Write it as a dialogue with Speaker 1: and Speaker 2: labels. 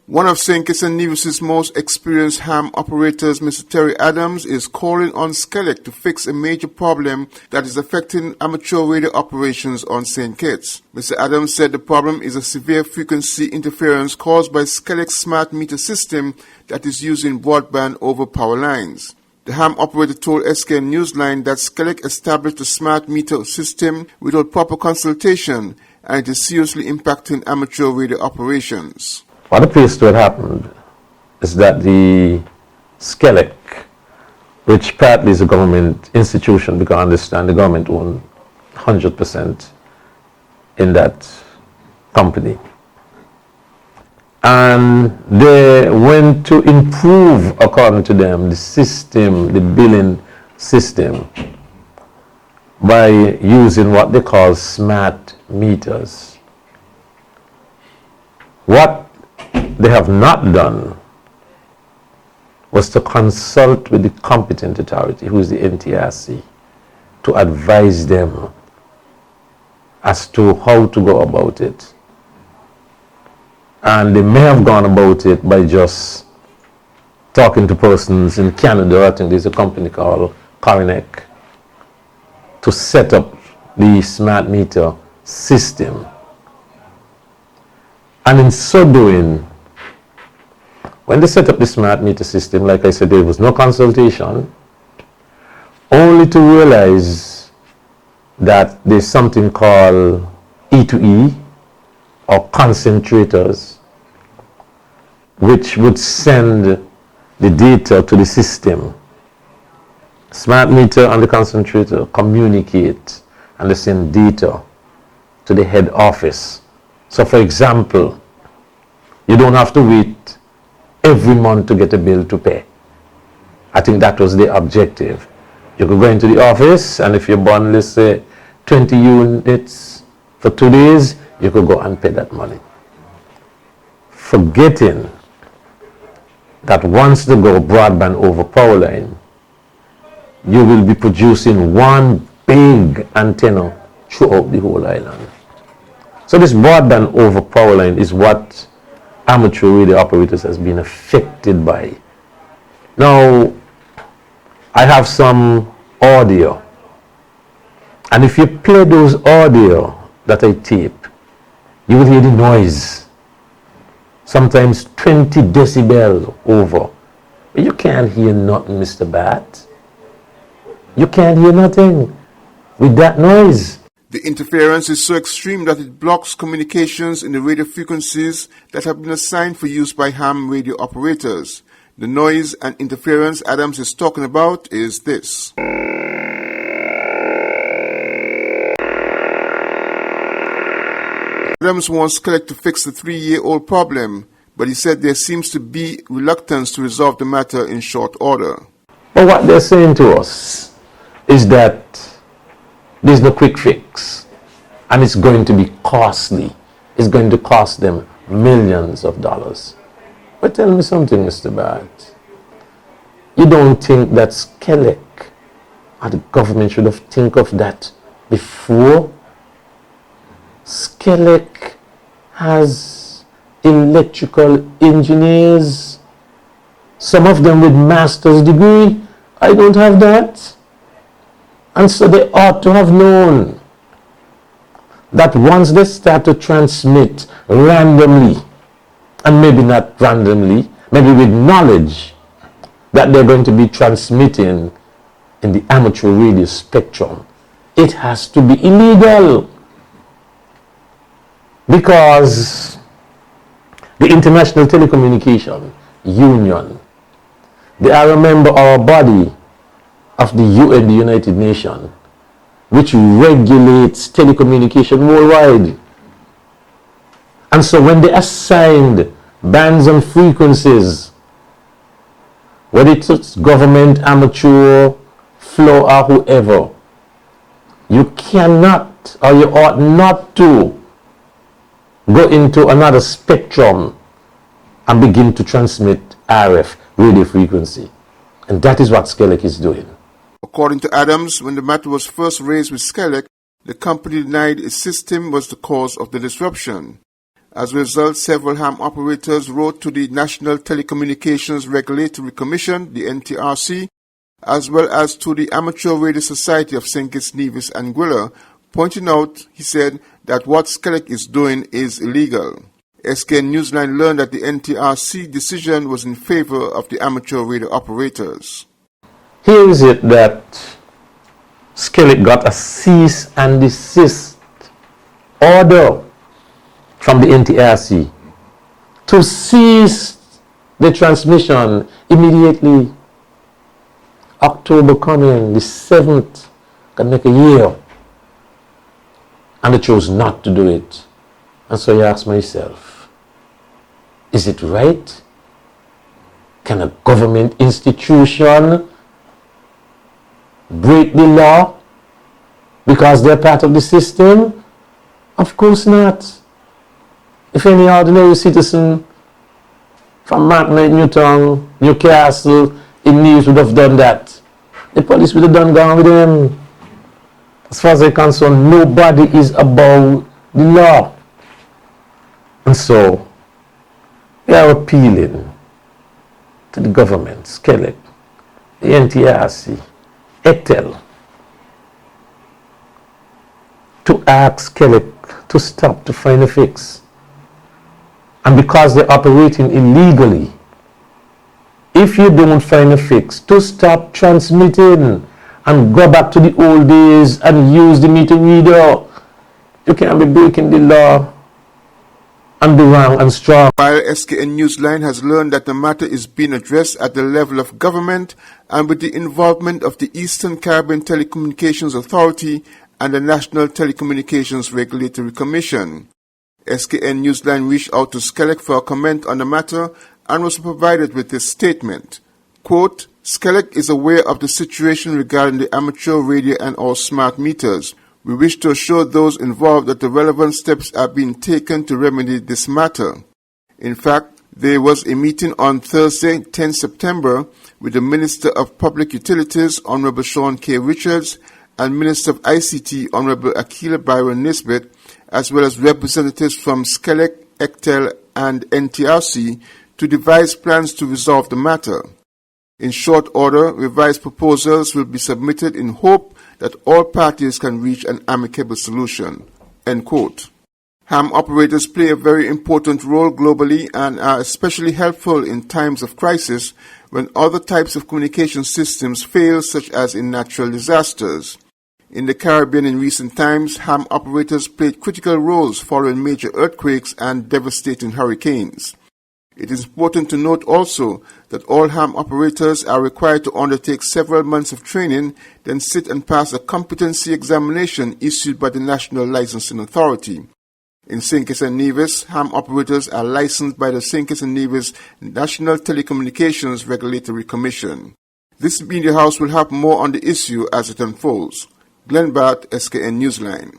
Speaker 1: One of St. Kitts and Nevis' most experienced ham operators, Mr. Terry Adams, is calling on Skelec to fix a major problem that is affecting amateur radio operations on St. Kitts. Mr. Adams said the problem is a severe frequency interference caused by Skelec's smart meter system that is using broadband over power lines. The ham operator told SKN Newsline that Skelec established the smart meter system without proper consultation, and it is seriously impacting amateur radio operations.
Speaker 2: What appears to have happened is that the Skelec, which partly is a government institution, because I understand the government owns 100% in that company, and they went to improve, according to them, the system, the billing system, by using what they call smart meters. What they have not done was to consult with the competent authority, who is the NTRC, to advise them as to how to go about it. And they may have gone about it by just talking to persons in Canada. I think there's a company called Coronac, to set up the smart meter system. And in so doing, when they set up the smart meter system, like I said, there was no consultation, only to realize that there's something called E2E, or concentrators, which would send the data to the system. Smart meter and the concentrator communicate, and they send data to the head office. So for example, you don't have to wait every month to get a bill to pay. I think that was the objective. You could go into the office, and if you bought, let's say, 20 units for 2 days, you could go and pay that money. Forgetting that once they go broadband over power line, you will be producing one big antenna throughout the whole island. So this broadband over power line is what amateur radio operators has been affected by. Now, I have some audio, and if you play those audio that I tape, you will hear the noise, sometimes 20 decibels over. But you can't hear nothing, Mr. Bat. You can't hear nothing with that noise.
Speaker 1: The interference is so extreme that it blocks communications in the radio frequencies that have been assigned for use by ham radio operators. The noise and interference Adams is talking about is this. Adams wants Skelec to fix the 3-year-old problem, but he said there seems to be reluctance to resolve the matter in short order.
Speaker 2: But what they're saying to us is that there's no quick fix, and it's going to be costly. It's going to cost them millions of dollars. But tell me something, Mr. Barrett. You don't think that Skelec or the government should have think of that before? Skelec has electrical engineers, some of them with master's degree. I don't have that. And so they ought to have known that once they start to transmit randomly, and maybe not randomly, maybe with knowledge that they're going to be transmitting in the amateur radio spectrum, it has to be illegal. Because the International Telecommunication Union, they are a member of our body of the UN, the United Nations, which regulates telecommunication worldwide. And so when they assigned bands and frequencies, whether it's government, amateur, flow, or whoever, you cannot, or you ought not to, go into another spectrum and begin to transmit RF radio frequency. And that is what Skelec is doing.
Speaker 1: According to Adams, when the matter was first raised with Skelec, the company denied its system was the cause of the disruption. As a result, several ham operators wrote to the National Telecommunications Regulatory Commission, the NTRC, as well as to the Amateur Radio Society of St. Kitts, Nevis and Anguilla, pointing out, he said, that what SCELEC is doing is illegal. SKN Newsline learned that the NTRC decision was in favor of the amateur radio operators.
Speaker 2: Here is it that SCELEC got a cease and desist order from the NTRC to cease the transmission immediately. October coming, the 7th, can make a year. And they chose not to do it. And so I ask myself, is it right? Can a government institution break the law because they're part of the system? Of course not. If any ordinary citizen from Martin, Newtown, Newcastle, in Nevis would have done that, the police would have gone with them. As far as I'm concerned, nobody is above the law. And so, we are appealing to the government, SCELEC, the NTRC, ETEL, to ask SCELEC to stop, to find a fix. And because they're operating illegally, if you don't find a fix, to stop transmitting and go back to the old days and use the meter reader. You can't be breaking the law and be wrong and strong.
Speaker 1: While SKN Newsline has learned that the matter is being addressed at the level of government and with the involvement of the Eastern Caribbean Telecommunications Authority and the National Telecommunications Regulatory Commission. SKN Newsline reached out to SCELEC for a comment on the matter and was provided with this statement. Quote, SCELEC is aware of the situation regarding the amateur radio and all smart meters. We wish to assure those involved that the relevant steps are being taken to remedy this matter. In fact, there was a meeting on Thursday, 10 September, with the Minister of Public Utilities, Honorable Sean K. Richards, and Minister of ICT, Honorable Akila Byron Nisbet, as well as representatives from SCELEC, ECTEL, and NTRC to devise plans to resolve the matter. In short order, revised proposals will be submitted in hope that all parties can reach an amicable solution. End quote. Ham operators play a very important role globally and are especially helpful in times of crisis when other types of communication systems fail, such as in natural disasters. In the Caribbean in recent times, ham operators played critical roles following major earthquakes and devastating hurricanes. It is important to note also that all ham operators are required to undertake several months of training, then sit and pass a competency examination issued by the National Licensing Authority. In St. Kitts and Nevis, ham operators are licensed by the St. Kitts and Nevis National Telecommunications Regulatory Commission. This media house will have more on the issue as it unfolds. Glenn Barth, SKN Newsline.